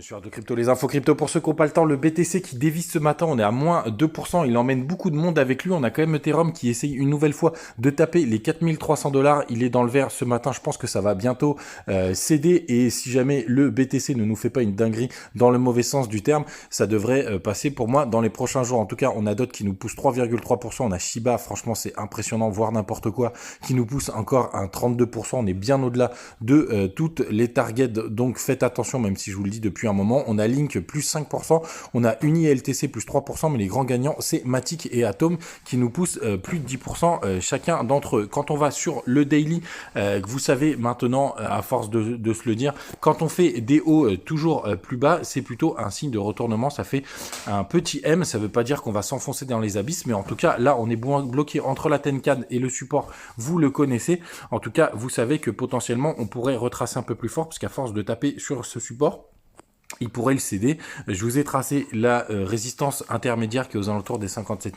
Bien sûr, de crypto, les infos crypto pour ceux qui n'ont pas le temps, le BTC qui dévisse ce matin, on est à moins 2%, il emmène beaucoup de monde avec lui, on a quand même Ethereum qui essaye une nouvelle fois de taper les 4300 $, il est dans le vert ce matin, je pense que ça va bientôt céder et si jamais le BTC ne nous fait pas une dinguerie dans le mauvais sens du terme, ça devrait passer pour moi dans les prochains jours. En tout cas, on a d'autres qui nous poussent 3,3%, on a Shiba, franchement c'est impressionnant, voire n'importe quoi, qui nous pousse encore un 32%, on est bien au-delà de toutes les targets, donc faites attention même si je vous le dis depuis un moment. On a Link plus 5%, on a Uni et LTC plus 3%, mais les grands gagnants c'est Matic et Atom qui nous poussent plus de 10% chacun d'entre eux. Quand on va sur le daily, vous savez maintenant à force de se le dire, quand on fait des hauts toujours plus bas, c'est plutôt un signe de retournement, ça fait un petit M, ça veut pas dire qu'on va s'enfoncer dans les abysses, mais en tout cas là on est bloqué entre la Tenkan et le support, vous le connaissez, en tout cas vous savez que potentiellement on pourrait retracer un peu plus fort, parce qu'à force de taper sur ce support, il pourrait le céder. Je vous ai tracé la résistance intermédiaire qui est aux alentours des 57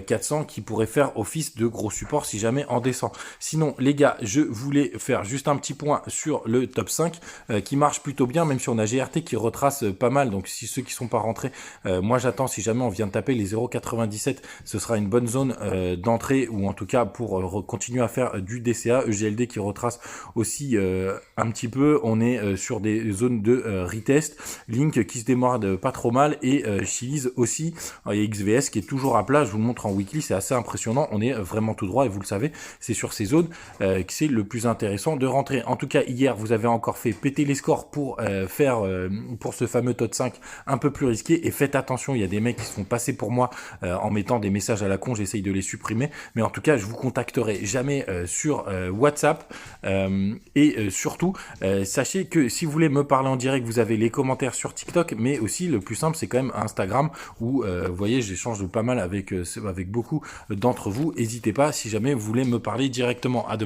400 qui pourrait faire office de gros support si jamais en descend. Sinon les gars, je voulais faire juste un petit point sur le top 5 qui marche plutôt bien, même si on a GRT qui retrace pas mal. Donc si ceux qui sont pas rentrés, moi j'attends, si jamais on vient de taper les 0,97, ce sera une bonne zone d'entrée, ou en tout cas pour continuer à faire du DCA. EGLD qui retrace aussi un petit peu, on est sur des zones de retest. Link qui se démarre pas trop mal et Chiliz aussi, et XVS qui est toujours à plat, je vous le montre en weekly, c'est assez impressionnant, on est vraiment tout droit et vous le savez, c'est sur ces zones que c'est le plus intéressant de rentrer. En tout cas hier vous avez encore fait péter les scores pour faire pour ce fameux top 5 un peu plus risqué, et faites attention, il y a des mecs qui se font passer pour moi en mettant des messages à la con, j'essaye de les supprimer, mais en tout cas je vous contacterai jamais sur WhatsApp et surtout sachez que si vous voulez me parler en direct, vous avez les commentaires sur TikTok, mais aussi le plus simple c'est quand même Instagram où vous voyez j'échange pas mal avec beaucoup d'entre vous. N'hésitez pas si jamais vous voulez me parler directement. À demain.